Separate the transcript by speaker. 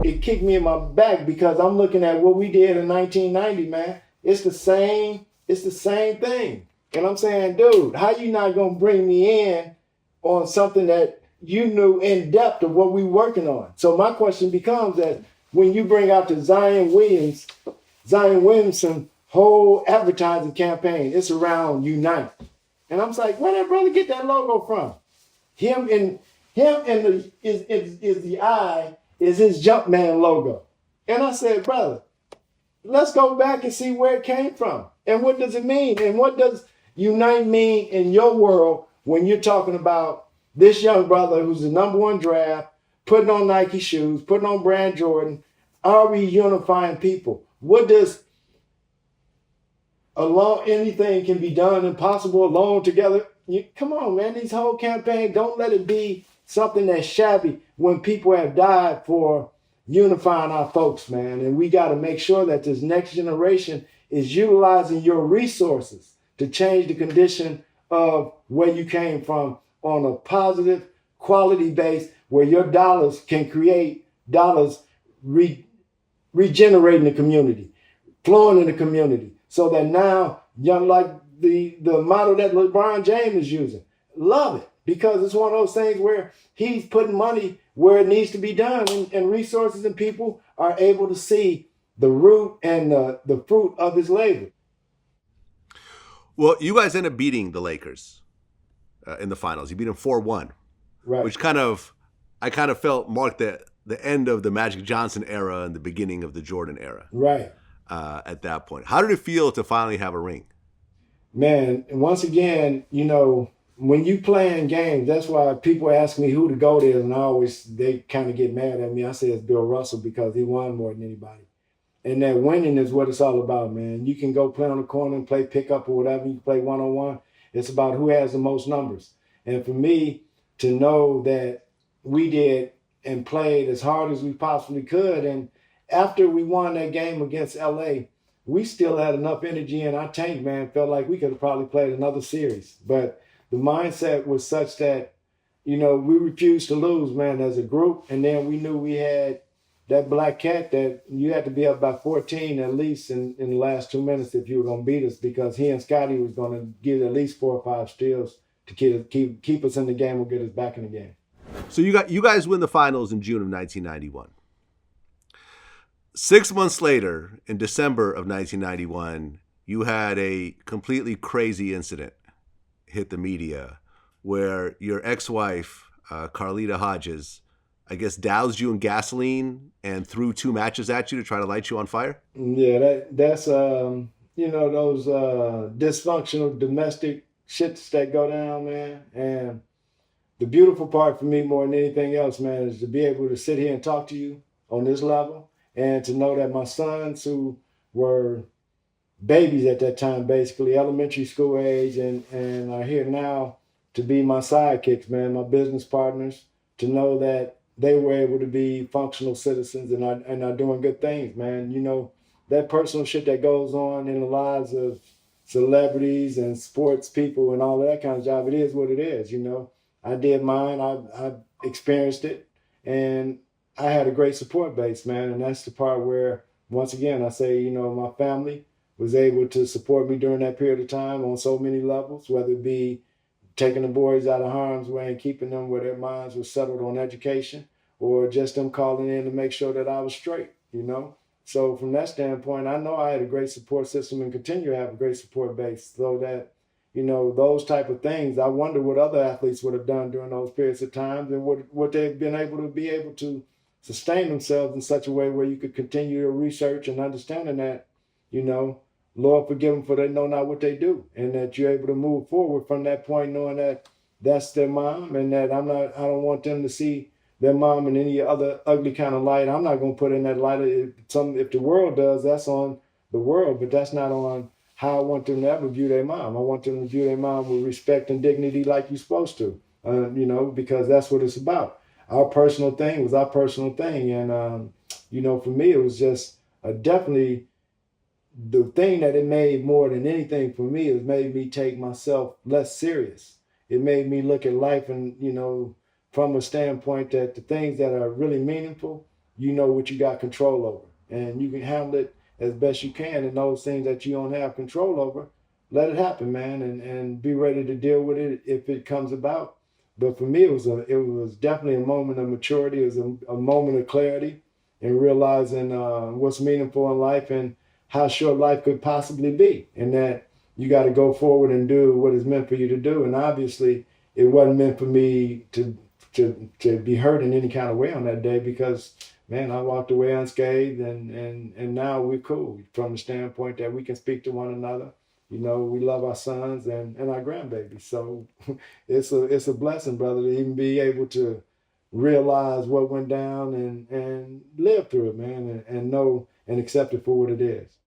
Speaker 1: it kicked me in my back because I'm looking at what we did in 1990, man. It's the same thing. And I'm saying, dude, how you not gonna bring me in on something that you knew in depth of what we working on? So my question becomes that when you bring out the Zion Williamson whole advertising campaign, it's around Unite. And I'm like, where that brother get that logo from? Him and the eye is his Jumpman logo. And I said, brother, let's go back and see where it came from. And what does it mean? And what does Unite mean in your world when you're talking about this young brother who's the #1 draft, putting on Nike shoes, putting on brand Jordan? Are we unifying people? What does anything can be done impossible alone together? Come on, man. These whole campaign, don't let it be something that's shabby when people have died for unifying our folks, man. And we got to make sure that this next generation is utilizing your resources to change the condition of where you came from on a positive quality base where your dollars can create dollars regenerating the community, flowing in the community, so that now, like the model that LeBron James is using, love it, because it's one of those things where he's putting money where it needs to be done, and resources and people are able to see the root and the fruit of his labor.
Speaker 2: Well, you guys end up beating the Lakers in the finals. You beat them 4-1,
Speaker 1: right?
Speaker 2: Which I kind of felt marked the end of the Magic Johnson era and the beginning of the Jordan era.
Speaker 1: Right.
Speaker 2: At that point, how did it feel to finally have a ring?
Speaker 1: Man, once again, when you playing games, that's why people ask me who the GOAT is, and they kind of get mad at me. I say it's Bill Russell because he won more than anybody. And that winning is what it's all about, man. You can go play on the corner and play pickup or whatever. You can play one-on-one. It's about who has the most numbers. And for me to know that we did and played as hard as we possibly could, and after we won that game against LA, we still had enough energy in our tank, man. Felt like we could have probably played another series. But the mindset was such that, we refused to lose, man, as a group. And then we knew we had that black cat that you had to be up by 14 at least in the last 2 minutes if you were going to beat us, because he and Scotty was going to get at least 4 or 5 steals to keep us in the game or get us back in the game.
Speaker 2: So you guys win the finals in June of 1991. 6 months later, in December of 1991, you had a completely crazy incident hit the media where your ex-wife, Carlita Hodges, I guess doused you in gasoline and threw 2 matches at you to try to light you on fire?
Speaker 1: Yeah, that's those dysfunctional domestic shits that go down, man. And the beautiful part for me more than anything else, man, is to be able to sit here and talk to you on this level, and to know that my sons, who were babies at that time, basically elementary school age, and are here now to be my sidekicks, man, my business partners, to know that they were able to be functional citizens and are doing good things, man. That personal shit that goes on in the lives of celebrities and sports people and all of that kind of job, it is what it is, I did mine, I experienced it, and I had a great support base, man. And that's the part where, once again, I say, my family was able to support me during that period of time on so many levels, whether it be taking the boys out of harm's way and keeping them where their minds were settled on education, or just them calling in to make sure that I was straight, So from that standpoint, I know I had a great support system and continue to have a great support base, so that, those type of things, I wonder what other athletes would have done during those periods of time, and what they've been able to sustain themselves in such a way where you could continue your research and understanding that, Lord forgive them for they know not what they do, and that you're able to move forward from that point knowing that that's their mom, and that I don't want them to see their mom in any other ugly kind of light. I'm not going to put in that light. If the world does, that's on the world, but that's not on how I want them to ever view their mom. I want them to view their mom with respect and dignity like you're supposed to, because that's what it's about. Our personal thing was our personal thing. And, for me, it was just definitely the thing that it made more than anything for me is made me take myself less serious. It made me look at life and, from a standpoint that the things that are really meaningful you know what you got control over, and you can handle it as best you can. And those things that you don't have control over, let it happen, man, and be ready to deal with it if it comes about. But for me, it was definitely a moment of maturity. It was a moment of clarity and realizing what's meaningful in life and how short life could possibly be, and that you got to go forward and do what is meant for you to do. And obviously, it wasn't meant for me to be hurt in any kind of way on that day, because man, I walked away unscathed, and now we're cool from the standpoint that we can speak to one another. You know, we love our sons and our grandbabies. So it's a blessing, brother, to even be able to realize what went down and live through it, man, and know and accept it for what it is.